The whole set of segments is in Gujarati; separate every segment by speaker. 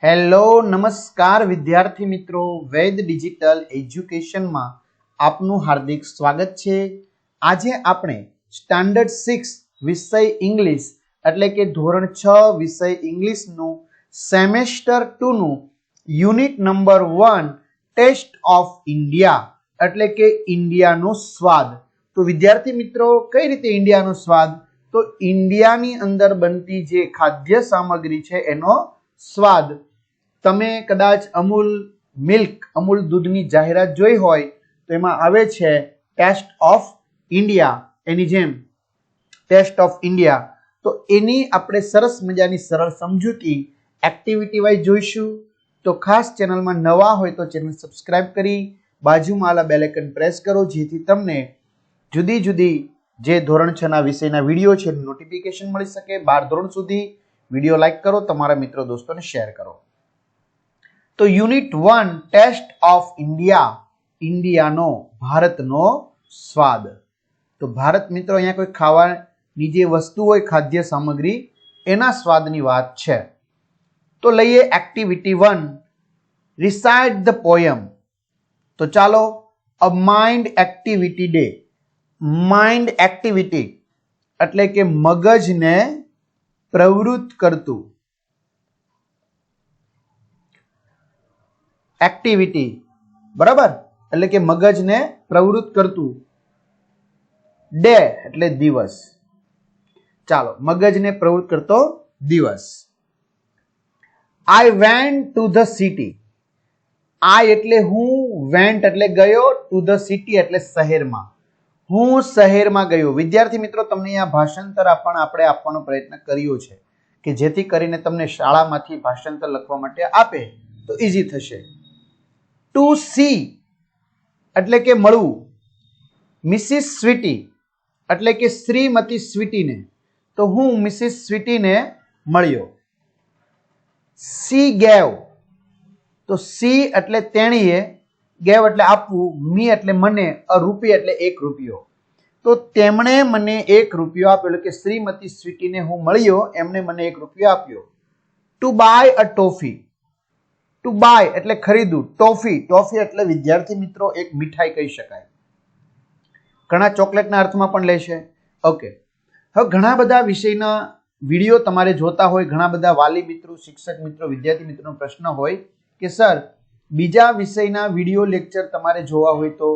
Speaker 1: હેલો નમસ્કાર વિદ્યાર્થી મિત્રો, વૈદ ડિજિટલ એજ્યુકેશનમાં આપનું હાર્દિક સ્વાગત છે। આજે આપણે સ્ટાન્ડર્ડ 6 વિષય ઇંગ્લિશ એટલે કે ધોરણ 6 વિષય ઇંગ્લિશનું સેમેસ્ટર 2 નું unit number 1 test of India એટલે કે ઇન્ડિયાનો સ્વાદ। તો વિદ્યાર્થી મિત્રો, કઈ રીતે ઇન્ડિયાનો સ્વાદ? તો ઇન્ડિયાની અંદર બનતી જે ખાદ્ય સામગ્રી છે એનો સ્વાદ। તમે કદાચ અમૂલ મિલ્ક, અમૂલ દૂધની જાહેરાત જોઈ હોય તો એમાં આવે છે ટેસ્ટ ઓફ ઇન્ડિયા, એની જેમ ટેસ્ટ ઓફ ઇન્ડિયા। તો એની આપણે સરસ મજાની સરળ સમજૂતી એક્ટિવિટી વાઇઝ જોઈશું। તો ખાસ ચેનલમાં નવા હોય તો ચેનલ સબસ્ક્રાઇબ કરી બાજુમાં આવેલા બેલ આઇકન પ્રેસ કરો, જેથી તમને જુદી જુદી જે ધોરણ 6 ના વિષયના વિડીયો છે નોટિફિકેશન મળી શકે। 12 ધોરણ સુધી વિડીયો લાઈક કરો, તમારા મિત્રો દોસ્તોને શેર કરો। તો યુનિટ 1 ટેસ્ટ ઓફ ઇન્ડિયા, ઇન્ડિયાનો, ભારતનો સ્વાદ। તો ભારત મિત્રો, અહીંયા કોઈ ખાવાની જે વસ્તુ હોય, ખાદ્ય સામગ્રી, એના સ્વાદની વાત છે। તો લઈએ એક્ટિવિટી 1, રિસાઇટ ધ પોયમ। તો ચાલો, a mind activity day. Mind activity એટલે કે મગજને પ્રવૃત્ત કરતું એક્ટિવિટી, બરાબર, એટલે કે મગજને પ્રવૃત્ત કરતું, ડે એટલે દિવસ। ચાલો, મગજને પ્રવૃત્ત કરતો દિવસ। I went to the city. I એટલે હું, વેન્ટ એટલે ગયો, ટુ ધ સિટી એટલે શહેરમાં। હું શહેરમાં ગયો। વિદ્યાર્થી મિત્રો, તમને આ ભાષાંતર આપણે આપવાનો પ્રયત્ન કર્યો છે કે જેથી કરીને તમને શાળામાંથી ભાષાંતર લખવા માટે આપે તો ઈઝી થશે। ટુ સી એટલે કે મળવું, મિસિસ સ્વીટી એટલે કે શ્રીમતી સ્વીટીને, તો હું મિસિસ સ્વીટીને મળ્યો। સી ગેવ, તો સી એટલે તેણીએ, ગેવ એટલે આપવું, મી એટલે મને, અ રૂપી એટલે 1 રૂપિયો, તો તેમણે મને 1 રૂપિયો આપ્યો, એટલે કે શ્રીમતી સ્વીટીને હું મળ્યો, એમણે મને 1 રૂપિયો આપ્યો। To buy a toffee, to buy એટલે ખરીદવું, ટોફી, ટોફી એટલે વિદ્યાર્થી મિત્રો એક મીઠાઈ કહી શકાય, ઘણા ચોકલેટના અર્થમાં પણ લે છે। ઓકે, હવે ઘણા બધા વિષયના વિડીયો તમારે જોતા હોય, ઘણા બધા વાલી મિત્રો, શિક્ષક મિત્રો, વિદ્યાર્થી મિત્રોનો પ્રશ્ન હોય કે સર બીજા વિષયના વિડીયો લેક્ચર તમારે જોવા હોય તો,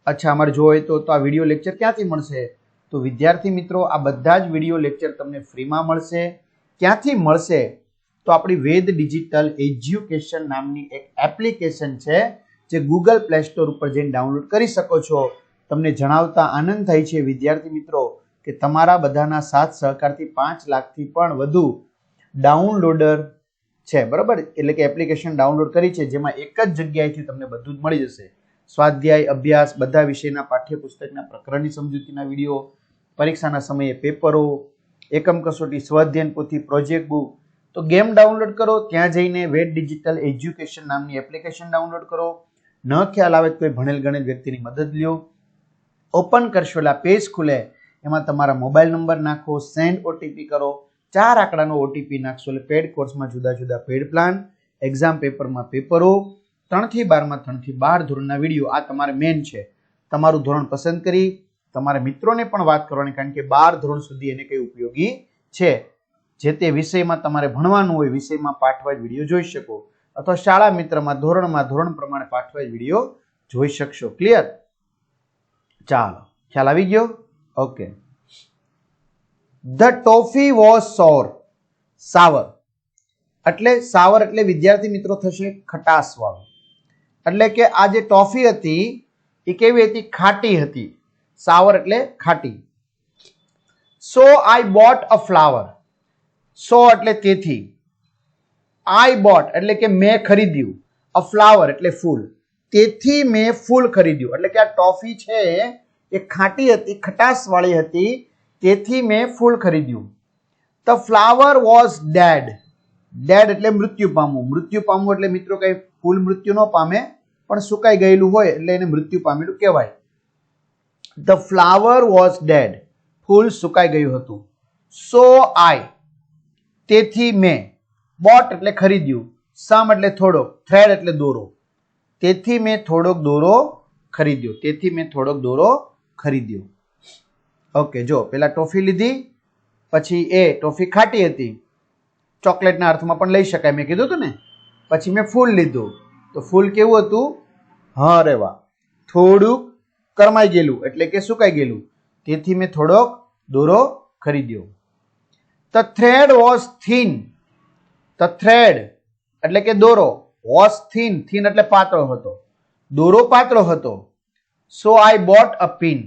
Speaker 1: અચ્છા અમારે જોવા હોય તો આ વિડીયો લેક્ચર ક્યાંથી મળશે? તો વિદ્યાર્થી મિત્રો, આ બધા જ વિડીયો લેક્ચર તમને ફ્રીમાં મળશે। ક્યાંથી મળશે? તો આપણી વેદ ડિજિટલ એજ્યુકેશન નામની એક એપ્લિકેશન છે, જે ગૂગલ પ્લે સ્ટોર ઉપર જઈને ડાઉનલોડ કરી શકો છો। તમને જણાવતા આનંદ થાય છે વિદ્યાર્થી મિત્રો કે તમારા બધાના સાથ સહકારથી 5 લાખથી પણ વધુ ડાઉનલોડર છે, બરાબર, એટલે કે એપ્લિકેશન ડાઉનલોડ કરી છે, જેમાં એક જ જગ્યાએથી તમને બધું જ મળી જશે। સ્વાધ્યાય, અભ્યાસ, બધા વિષયના પાઠ્યપુસ્તકના પ્રકરણની સમજૂતીના વિડીયો, પરીક્ષાના સમયે પેપરો, એકમ કસોટી, સ્વાધ્યાયન પોથી, પ્રોજેક્ટ બુક। તો ગેમ ડાઉનલોડ કરો, ત્યાં જઈને વેદ ડિજિટલ એજ્યુકેશન નામની એપ્લિકેશન ડાઉનલોડ કરો। ન ખ્યાલ આવે તો કોઈ ભણેલ ગણેલ વ્યક્તિની મદદ લ્યો। ઓપન કરશો એટલે પેજ ખુલે, એમાં તમારા મોબાઈલ નંબર નાખો, સેન્ડ ઓટીપી કરો, 4 આંકડાનો ઓટીપી નાખશો એટલે પેડ કોર્સમાં જુદા જુદા પેડ પ્લાન, એક્ઝામ પેપરમાં પેપરો, 3 થી 12માં 3 થી 12 ધોરણના વિડીયો, આ તમારે મેન છે। તમારું ધોરણ પસંદ કરી તમારા મિત્રોને પણ વાત કરવાની, કારણ કે 12 ધોરણ સુધી એને કઈ ઉપયોગી છે। જે તે વિષયમાં તમારે ભણવાનું હોય, વિષયમાં પાઠવાઇઝ વિડીયો જોઈ શકો, અથવા શાળા મિત્રમાં ધોરણ પ્રમાણે પાઠવાઇઝ વિડીયો જોઈ શકશો। ક્લિયર? ચાલો, ખ્યાલ આવી ગયો? ઓકે। ધ ટોફી વોઝ સોર, સાવર એટલે સાવર એટલે વિદ્યાર્થી મિત્રો થશે ખટાસ વાળું, એટલે કે આ જે ટોફી હતી એ કેવી હતી? ખાટી હતી। સાવર એટલે ખાટી। સો આઈ બોટ અ ફ્લાવર, સો એટલે તેથી, આઈ બોટ એટલે કે મેં ખરીદ્યું, અ ફ્લાવર એટલે ફૂલ, તેથી મેં ફૂલ ખરીદ્યું, એટલે કે આ ટોફી છે એ ખાટી હતી, ખટાસ વાળી હતી, તેથી મેં ફૂલ ખરીદ્યું। The flower was dead, dead એટલે મૃત્યુ પામવું, મૃત્યુ પામવું એટલે મિત્રો કઈ ફૂલ મૃત્યુ ન પામે, પણ સુકાઈ ગયેલું હોય એટલે એને મૃત્યુ પામેલું કહેવાય। ધ ફ્લાવર વોઝ ડેડ, ફૂલ સુકાઈ ગયું હતું। સો આઈ તેથી મેં, બોટ એટલે ખરીદ્યું, સમ એટલે થોડોક, થ્રેડ એટલે દોરો. તેથી મેં થોડોક દોરો ખરીદ્યો. તેથી મેં થોડોક દોરો ખરીદ્યો. ઓકે, જો પેલા ટોફી લીધી, પછી એ ટોફી ખાટી હતી, ચોકલેટના અર્થમાં પણ લઈ શકાય, મેં કીધું હતું ને. પછી મેં ફૂલ લીધું, તો ફૂલ કેવું હતું? હા રે વાહ, થોડુંક કરમાઈ ગયેલું એટલે કે સુકાઈ ગયેલું. તેથી મેં થોડોક દોરો ખરીદ્યો. The thread was thin. The thread એટલે કે દોરો, was thin, thin એટલે પાતળો હતો, દોરો પાતળો હતો. So I bought a pin.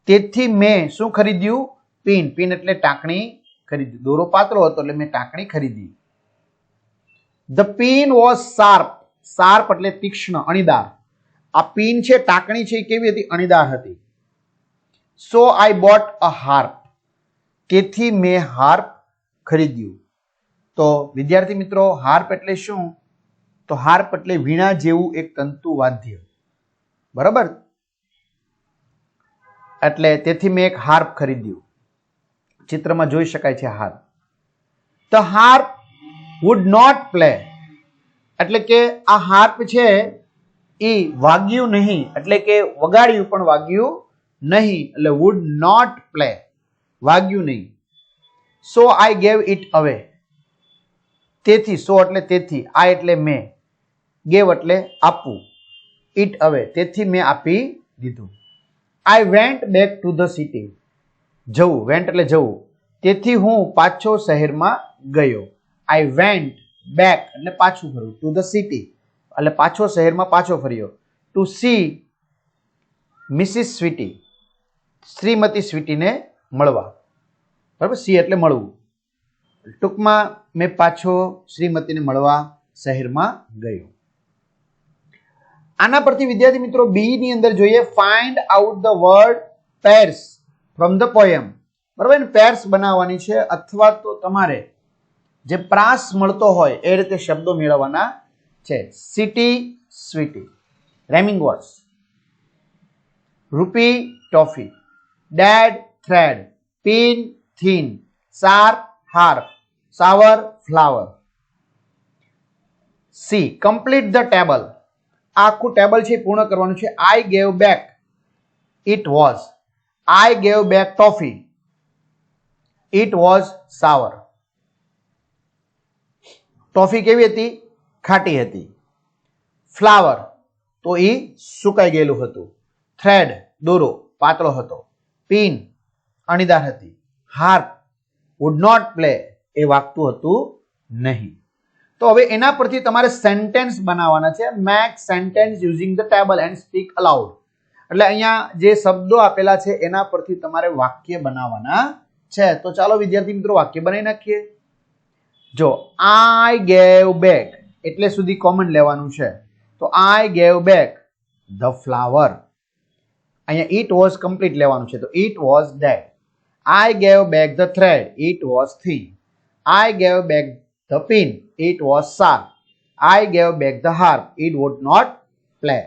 Speaker 1: તેથી મેં શું ખરીદ્યું? પિન. પિન એટલે ટાંકણી ખરીદી. દોરો પાતળો હતો એટલે મેં ટાંકણી ખરીદી. The pin was sharp. Sharp એટલે તીક્ષ્ણ, અણીદાર. આ પિન છે, ટાંકણી છે, એ કેવી હતી? અણીદાર હતી. So I bought a harp. તેથી મેં હાર્પ ખરીદ્યું. તો વિદ્યાર્થી મિત્રો, હાર્પ એટલે શું? તો હાર્પ એટલે વીણા જેવું એક તંતુ વાદ્ય. બરાબર? એટલે તેથી મેં એક હાર્પ ખરીદ્યું. ચિત્રમાં જોઈ શકાય છે harp. The harp would not play. એટલે કે આ હાર્પ છે એ વાગ્યું નહીં, એટલે કે વગાડ્યું પણ વાગ્યું નહીં, એટલે would not play, વાગ્યું નહીં. So I gave it away. તેથી, so એટલે તેથી, I એટલે મેં, gave એટલે આપવું, it away તેથી મેં આપી દીધું. I went back to the city. જવું, went એટલે જવું. તેથી હું પાછો શહેરમાં ગયો. I went back એટલે પાછું ફરવું, to the city એટલે પાછો શહેરમાં પાછો ફર્યો. To see Mrs. Sweetie, Shrimati સ્વીટીને મળવા. બરાબર? સી એટલે મળવું. ટૂંકમાં મેં પાછો શ્રીમતીને મળવા શહેરમાં ગયો. આના પરથી વિદ્યાર્થી મિત્રો બી ની અંદર જોઈએ, find out the word pairs from the poem. બરાબર ને? પેર્સ બનાવવાની છે, અથવા તો તમારે જે પ્રાસ મળતો હોય એ રીતે શબ્દો મેળવવાના છે. City sweety, rhyming words. Rupee toffee, dead thread, pin thin, sharp harp, sour flower. See complete the table. આખું ટેબલ છે પૂર્ણ કરવાનું છે. I gave back, it was. I gave back toffee, it was sour. Toffee કેવી હતી? ખાટી હતી. ફ્લાવર તો એ સુકાઈ ગયેલું હતું. થ્રેડ દોરો પાતળો હતો. પિન અણીદાર હતી. હાર્પ વુડ નોટ પ્લે એ વાગતું હતું નહીં. તો હવે એના પરથી તમારે સેન્ટેન્સ બનાવવાના છે. Make sentence using the table and speak allowed. એટલે અહીંયા જે શબ્દો આપેલા છે એના પરથી તમારે વાક્ય બનાવવાના છે. તો ચાલો વિદ્યાર્થી મિત્રો વાક્ય બનાવી નાખીએ. જો આઈ ગેવ બેક એટલે સુધી કોમન લેવાનું છે. તો I gave back the flower. અહીંયા ઇટ વોઝ કમ્પ્લીટ લેવાનું છે. તો it was dead. I gave back the thread, it was thin. I gave back the pin, it was sharp. I gave back the harp, it would not play.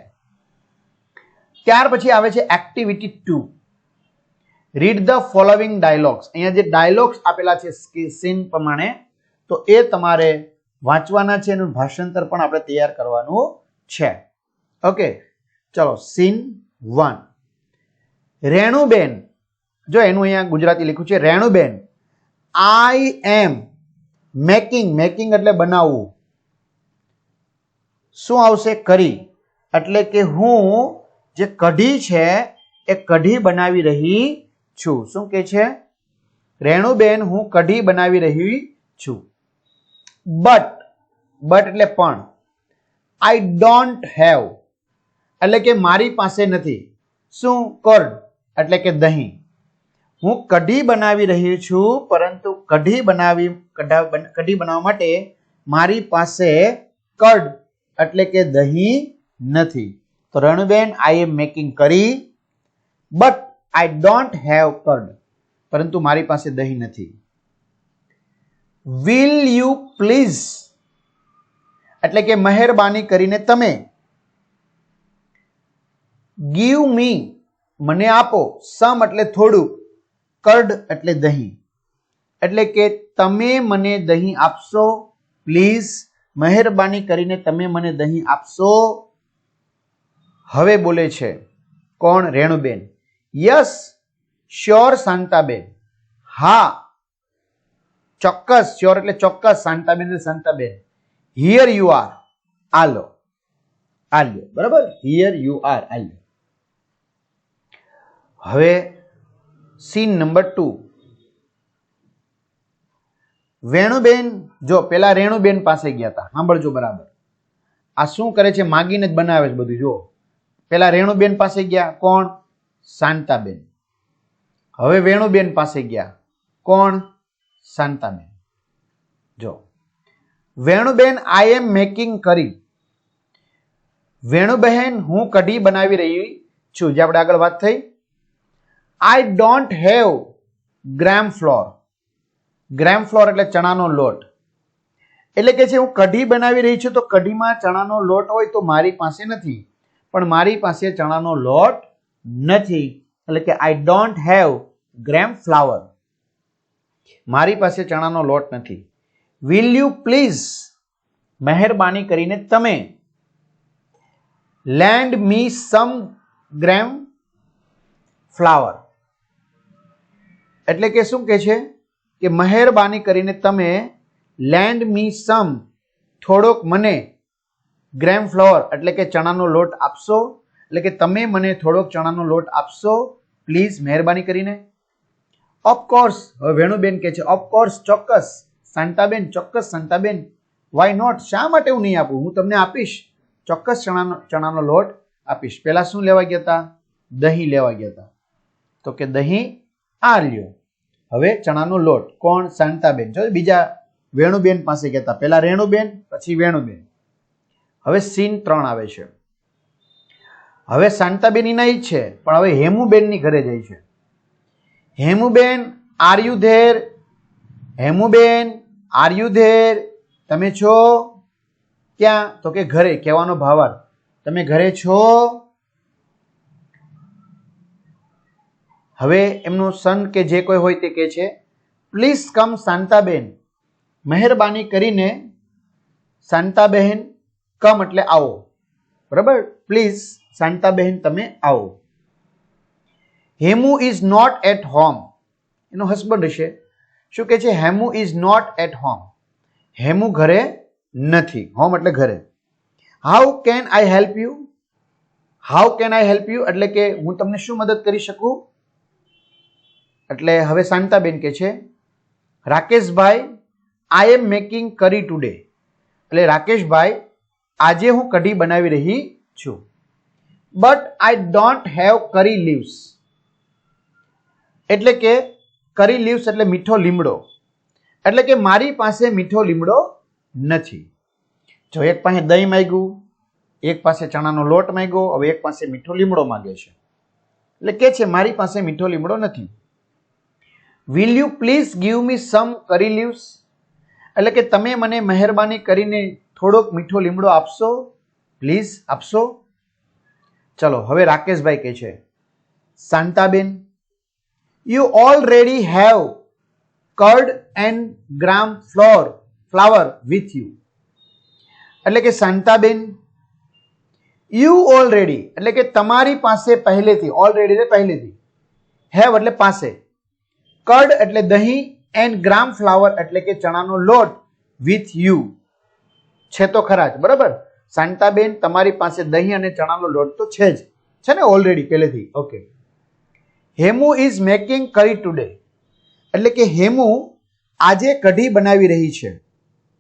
Speaker 1: ત્યાર પછી આવે છે activity 2. Read the following dialogues. અહીંયા જે ડાયલોગ્સ આપેલા છે સીન પ્રમાણે, તો એ તમારે વાંચવાના છે. એનું ભાષાંતર પણ આપણે તૈયાર કરવાનું છે. ઓકે, ચલો સીન 1. રેણુબેન, જો એનું અહીંયા ગુજરાતી લખ્યું છે. રેણુબેન, આઈ એમ મેકિંગ. મેકિંગ એટલે બનાવવું. શું આવશે? કરી. એટલે કે હું જે કઢી છે એ કઢી બનાવી રહી છું. શું કે છે? રેણુબેન, હું કઢી બનાવી રહી છું. બટ, બટ એટલે પણ. આઈ ડોન્ટ હેવ એટલે કે મારી પાસે નથી. શું? કર્ડ એટલે કે દહીં. હું કઢી બનાવી રહી છું, પરંતુ કઢી બનાવવા માટે મારી પાસે કર્ડ એટલે કે દહીં નથી. તો Ranuben, I am making curry, but I don't have curd, પરંતુ મારી પાસે દહીં નથી. વિલ યુ પ્લીઝ એટલે કે મહેરબાની કરીને તમે. ગીવ મી મને આપો. સમ એટલે થોડુંક, કર્ડ એટલે દહીં. એટલે કે તમે મને દહીં આપશો પ્લીઝ મહેરબાની કરીને તમે મને દહીં આપશો. હવે બોલે છે કોણ? રેણુબેન. Yes sure Shantaben. હા ચોક્કસ. શ્યોર એટલે ચોક્કસ. શાંતાબેન એટલે શાંતાબેન. Here you are. આલો આલ્યો. બરાબર, હિયર યુ આર આલ્યો. હવે સીન નંબર 2. વેણુબેન, જો પેલા રેણુબેન પાસે ગયા હતા. સાંભળજો બરાબર. આ શું કરે છે? માગીને જ બનાવે છે બધું. જો પેલા રેણુબેન પાસે ગયા. કોણ? શાંતાબેન. હવે વેણુબેન પાસે ગયા. કોણ? શાંતાબેન. જો વેણુબેન, આઈ એમ મેકિંગ કરી. વેણુબહેન, હું કઢી બનાવી રહી છું. જે આપણે આગળ વાત થઈ. આઈ don't have gram floor. Gram floor એટલે ચણાનો લોટ. એટલે કે છે હું કઢી બનાવી રહી છું, તો કઢીમાં ચણાનો લોટ હોય તો મારી પાસે નથી. પણ મારી પાસે ચણાનો લોટ નથી. એટલે કે આઈ ડોન્ટ હેવ ગ્રામ ફ્લાવર. મારી પાસે ચણાનો લોટ નથી. વિલ યુ પ્લીઝ, મહેરબાની કરીને તમે, લેન્ડ મી સમ ગ્રામ ફ્લાવર. એટલે કે શું કે છે કે મહેરબાની કરીને તમે લેન્ડ મી સમ, થોડોક મને, ગ્રામ ફ્લાવર એટલે કે ચણાનો લોટ આપશો. એટલે કે તમે મને થોડોક ચણાનો લોટ આપશો પ્લીઝ, મહેરબાની કરીને. ઓફકોર્સ. હવે વેણુબેન કે છે ઓફકોર્સ, ચોક્કસ. શાંતાબેન, ચોક્કસ શાંતાબેન. વાય નોટ, શા માટે હું નહીં આપું? હું તમને આપીશ. ચોક્કસ ચણાનો લોટ આપીશ. પેલા શું લેવા ગયા હતા? દહીં લેવા ગયા હતા. તો કે દહીં આ લ્યો. હવે ચણાનો લોટ. કોણ? શાંતાબેન. જો બીજા વેણુબેન પાસે ગયા હતા. પેલા રેણુબેન, પછી વેણુબેન. હવે સીન 3 આવે છે. હવે શાંતાબેન એના જ છે, પણ હવે હેમુબેનની ઘરે જાય છે. Hemuben, are you there? Hemuben, are you there? તમે છો ક્યાં? તો કે ઘરે. કહેવાનો ભાવાર્થ તમે ઘરે છો. હવે એમનું સન કે જે કોઈ હોય તે કહે છે પ્લીઝ કમ શાંતાબેન, મહેરબાની કરીને શાંતાબહેન, કમ એટલે આવો. બરાબર, પ્લીઝ શાંતાબહેન તમે આવો. Hemu is not at home. એનો હસબન્ડ હશે. શું કે છે? Hemu is not at home. Hemu ઘરે નથી. હોમ એટલે ઘરે. How can I help you? How can I help you એટલે કે હું તમને શું મદદ કરી શકું? એટલે હવે શાંતાબેન કે છે રાકેશભાઈ, આઈ એમ મેકિંગ કરી ટુડે. એટલે રાકેશભાઈ, આજે હું કઢી બનાવી રહી છું. બટ આઈ ડોન્ટ હેવ કરી લીવ્સ. એટલે કે કરી લીવ્સ એટલે મીઠો લીમડો. એટલે કે મારી પાસે મીઠો લીમડો નથી. જો એક પાસે દહીં માંગ્યું, એક પાસે ચણાનો લોટ માંગ્યો, હવે એક પાસે મીઠો લીમડો માંગે છે. એટલે કે છે મારી પાસે મીઠો લીમડો નથી. Will you please give me some curry leaves. એટલે કે તમે મને મહેરબાની કરીને થોડોક મીઠો લીમડો આપશો પ્લીઝ, આપશો. ચલો હવે રાકેશભાઈ કહે છે Shantaben, you already have curd and gram flour with you. એટલે કે શાંતાબેન, યુ ઓલરેડી એટલે કે તમારી પાસે પહેલેથી, ઓલરેડી એટલે પહેલેથી, હેવ એટલે પાસે, કર્ડ એટલે દહીં, એન્ડ ગ્રામ ફ્લાવર એટલે કે ચણાનો લોટ, વિથ યુ છે તો ખરા જ. બરાબર, શાંતાબેન તમારી પાસે દહીં અને ચણાનો લોટ તો છે જ, છે ને ઓલરેડી પહેલેથી. ઓકે. હેમુ ઇઝ મેકિંગ કરી ટુડે. એટલે કે હેમુ આજે કઢી બનાવી રહી છે.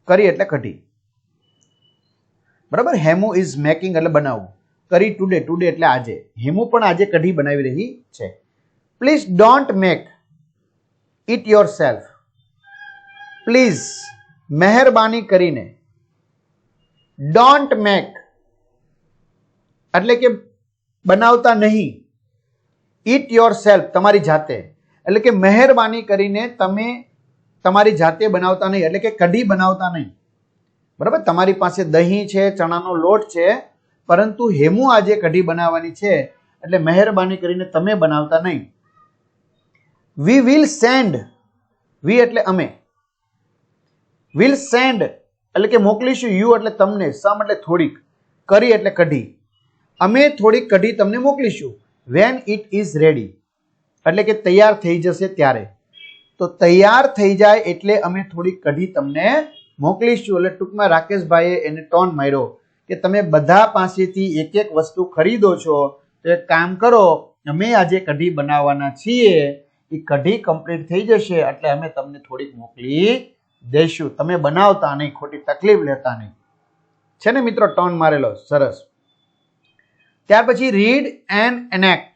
Speaker 1: કરી એટલે કઢી. બરાબર, હેમુ ઇઝ મેકિંગ એટલે બનાવવું, કરી ટુડે, ટુડે એટલે આજે. હેમુ પણ આજે કઢી બનાવી રહી છે. Please don't make it your self. Please મહેરબાની કરીને, ડોન્ટ મેક એટલે કે બનાવતા નહીં, ઇટ યોર સેલ્ફ તમારી જાતે. એટલે કે મહેરબાની કરીને તમે તમારી જાતે બનાવતા નહીં, એટલે કે કઢી બનાવતા નહીં. બરાબર, તમારી પાસે દહીં છે, ચણાનો લોટ છે, પરંતુ હેમુ આજે કઢી બનાવવાની છે, એટલે મહેરબાની કરીને તમે બનાવતા નહીં. વી વિલ સેન્ડ, વી એટલે અમે, વિલ સેન્ડ એટલે કે મોકલીશું. યુ એટલે તમને, સમ એટલે થોડીક, કરી એટલે કઢી. અમે થોડીક કઢી તમને મોકલીશું. વેન ઇટ ઇઝ રેડી એટલે કે તૈયાર થઈ જશે ત્યારે. તો તૈયાર થઈ જાય એટલે અમે થોડીક કઢી તમને મોકલીશું. એટલે ટૂંકમાં રાકેશભાઈએ એને ટોન માર્યો કે તમે બધા પાસેથી એક એક વસ્તુ ખરીદો છો, તો એક કામ કરો, અમે આજે કઢી બનાવવાના છીએ, એ કઢી કમ્પ્લીટ થઈ જશે એટલે અમે તમને થોડીક મોકલી દઈશું. તમે બનાવતા નહીં, ખોટી તકલીફ લેતા નહીં. છે ને મિત્રો, ટોન મારેલો, સરસ. ત્યાર પછી રીડ એન્ડ એનેક્ટ.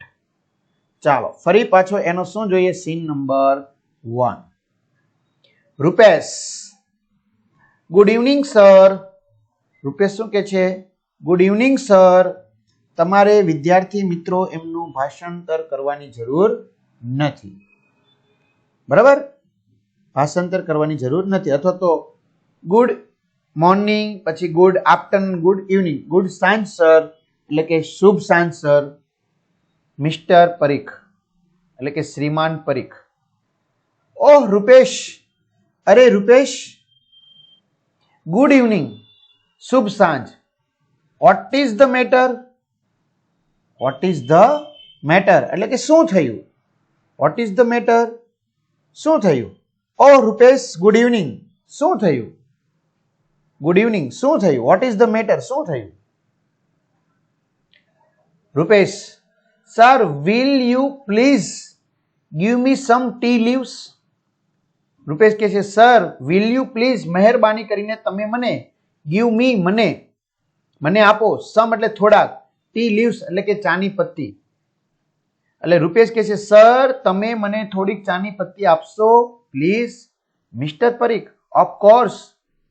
Speaker 1: ચાલો ફરી પાછો એનો શું જોઈએ? Scene number 1. Rupesh, good evening sir. Rupesh શું કે છે? Good evening sir. તમારે વિદ્યાર્થી મિત્રો એમનું ભાષાંતર કરવાની જરૂર નથી, બરાબર? ભાષાંતર કરવાની જરૂર નથી. અથવા તો ગુડ મોર્નિંગ, પછી good afternoon, good evening, good સાંજ સર એટલે કે શુભ સાંજ સર. મિસ્ટર પરીખ એટલે કે શ્રીમાન પરીખ. ઓહ રૂપેશ, અરે રૂપેશ, ગુડ ઇવનિંગ, શુભ સાંજ. Vote is the matter? Vote is the matter એટલે કે શું થયું? What is the matter? શું થયું? ઓહ રૂપેશ, ગુડ ઇવનિંગ, શું થયું? ગુડ ઇવનિંગ, શું થયું? What is the matter? શું થયું? Rupesh, sir will you please give me some tea leaves. Rupesh કહે છે, સર વિલ યુ પ્લીઝ, મહેરબાની કરીને તમે મને, ગીવ મી મને આપો, સમ એટલે થોડાક, ટી લીવ્સ એટલે કે ચાની પત્તી. એટલે રૂપેશ કહે છે, સર તમે મને થોડીક ચાની પત્તી આપશો please. Mister Parikh, of course,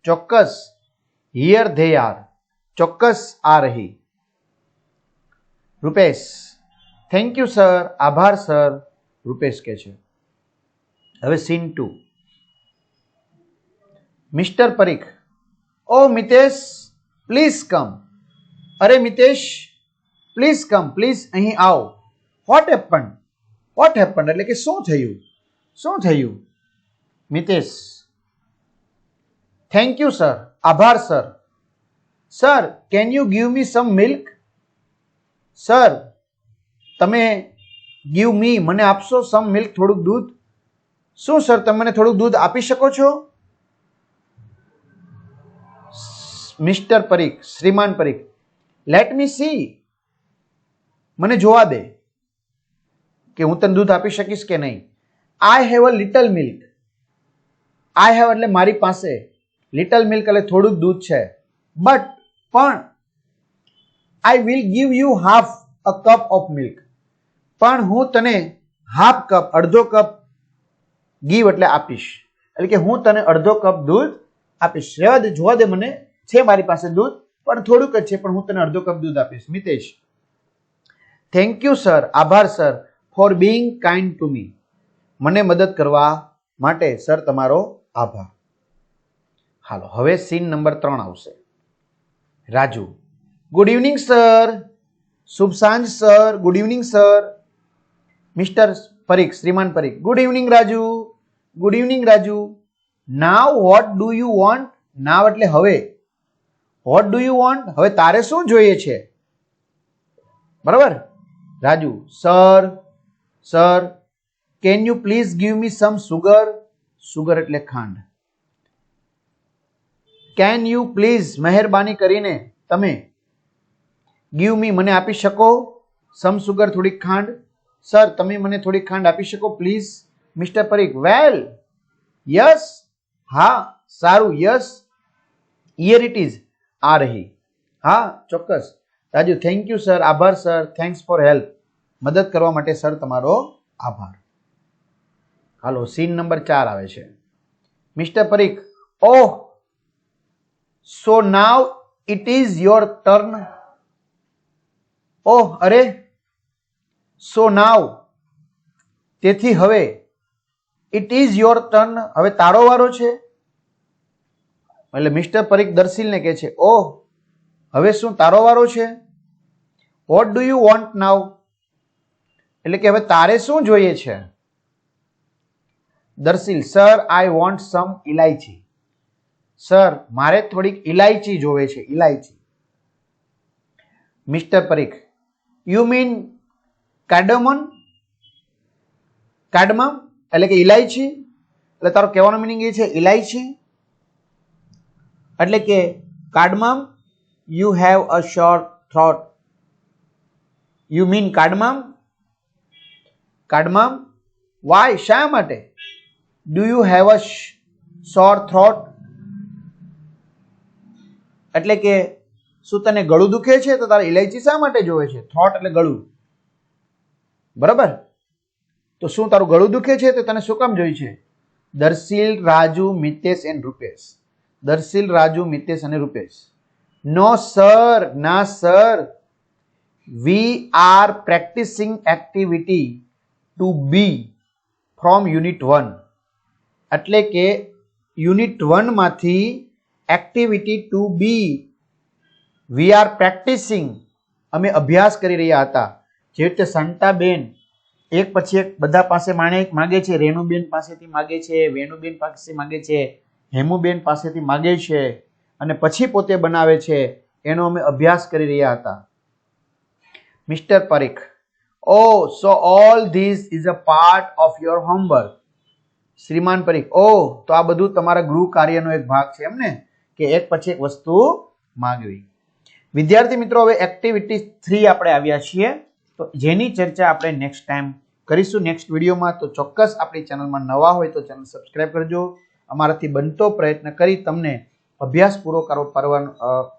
Speaker 1: ચોક્કસ. હિયર ધે આર, ચોક્કસ આ રહી. રૂપેશ, થેન્ક યુ સર, આભાર સર. રૂપેશ કહે છે. હવે સીન 2. મિસ્ટર પરીખ, ઓ મિતેશ પ્લીઝ કમ. અરે મિતેશ પ્લીઝ કમ, પ્લીઝ અહીં આવો. What happen? વોટ હેપન એટલે કે શું થયું? શું થયું? મિતેશ, થેન્ક યુ સર, આભાર sir. Sir can you give me some milk? Sir તમે ગીવ મી, મને આપશો, સમ મિલ્ક, થોડુંક દૂધ. શું સર તમે મને થોડુંક દૂધ આપી શકો છો? મિસ્ટર પરીખ, શ્રીમાન પરીખ, લેટ મી સી, મને જોવા દે કે હું તને દૂધ આપી શકીશ કે નહીં. I have a little milk. I have એટલે મારી પાસે, લિટલ મિલ્ક એટલે થોડુંક દૂધ છે. પણ I will give you half a cup of milk. પણ હું તને હાફ કપ, અડધો કપ, ગીવ એટલે આપીશ, એટલે કે હું તને અડધો કપ દૂધ આપીશ. રહેવા દે, જોવા દે, મને છે મારી પાસે દૂધ, પણ થોડુંક જ છે, પણ હું તને અડધો કપ દૂધ આપીશ. મિતેશ, થેન્ક યુ સર, આભાર sir, for being kind to me. મને મદદ કરવા માટે સર તમારો આભાર. હાલો હવે સીન નંબર 3 આવશે. Raju, good evening sir. શુભ સાંજ sir. Good evening sir. Mister Parikh, શ્રીમાન Parikh, good evening Raju. Good evening Raju. Now what do you want? Now એટલે હવે. What do you want? હવે તારે શું જોઈએ છે? બરાબર. Raju, sir can you please give me some sugar? Sugar એટલે ખાંડ. કેન યુ પ્લીઝ, મહેરબાની કરીને તમે, ગીવ મી મને આપી શકો, સમ સુગર થોડીક ખાંડ. સર તમે મને થોડીક ખાંડ આપી શકો please. Mister Parikh, well yes, હા સારું, યસ, હિયર ઇટ ઇઝ, આ રહી. હા ચોક્કસ. રાજુ, થેન્ક યુ સર, આભાર સર, થેન્ક્સ ફોર હેલ્પ, મદદ કરવા માટે સર તમારો આભાર. હાલો સીન નંબર 4 આવે છે. Mister Parikh, oh so now it is your turn. Oh અરે, સો નાવ તેથી હવે, ઇટ ઇઝ યોર ટર્ન હવે તારો વારો છે. એટલે મિસ્ટર પરીખ દર્શીલને કહે છે, ઓહ હવે શું તારો વારો છે? What do you want now એટલે કે હવે તારે શું જોઈએ છે? Darshil, sir I want some ઇલાયચી. સર મારે થોડીક ઇલાયચી જોવે છે, ઇલાયચી. Mister Parikh, you mean cardamom? Cardamom એટલે કે ઇલાયચી, એટલે તારો કહેવાનો મિનિંગ એ છે ઇલાયચી. એટલે કે cardamom, you have a short throat. You mean cardamom? Cardamom, why, શા માટે? Do you have a short throat? એટલે કે શું તને ગળું દુખે છે તો તારે ઇલાયચી શા માટે જોવે છે? થ્રોટ એટલે ગળું, બરાબર. તો શું તારું ગળું દુખે છે તો તને શું કામ જોઈએ છે? દર્શીલ, રાજુ, મિતેશ એન્ડ રૂપેશ. દર્શીલ, રાજુ, મિતેશ અને રૂપેશ. નો સર, ના sir, we are practising activity two B from unit 1. એટલે કે યુનિટ 1 માંથી activity two B we are practising, અમે અભ્યાસ કરી રહ્યા હતા. જે રીતે સંતાબેન એક પછી એક બધા પાસે માગે છે. રેણુબેન પાસેથી માગે છે, વેણુબેન પાસે માગે છે, હેમુબેન પાસેથી માગે છે અને પછી પોતે બનાવે છે. એનો અમે અભ્યાસ કરી રહ્યા હતા. Mister Parikh, oh so all this is a part of your homework. શ્રીમાન પરીખ, ઓ તો આ બધું તમારા ગૃહ કાર્યનો એક ભાગ છે એમને, કે એક પછી એક વસ્તુ માંગવી. વિદ્યાર્થી મિત્રો, હવે એક્ટિવિટી 3 આપણે આવ્યા છીએ, તો જેની ચર્ચા આપણે નેક્સ્ટ ટાઈમ કરીશું નેક્સ્ટ વિડીયોમાં. તો ચોક્કસ આપણી ચેનલમાં નવા હોય તો ચેનલ સબસ્ક્રાઇબ કરજો. અમારાથી બનતો પ્રયત્ન કરી તમને અભ્યાસ પૂરો કરવાનો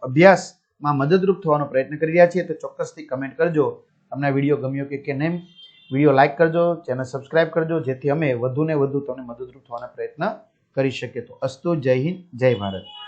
Speaker 1: અભ્યાસમાં મદદરૂપ થવાનો પ્રયત્ન કરી રહ્યા છીએ. તો ચોક્કસથી કમેન્ટ કરજો તમને આ વિડીયો ગમ્યો કે નહીં. વિડીયો લાઇક કરજો, ચેનલ સબસ્ક્રાઇબ કરજો, જેથી અમે વધુને વધુ તમને મદદરૂપ થવાના પ્રયત્ન કરી શકીએ. તો અસ્તુ, જય હિન્દ, જય ભારત.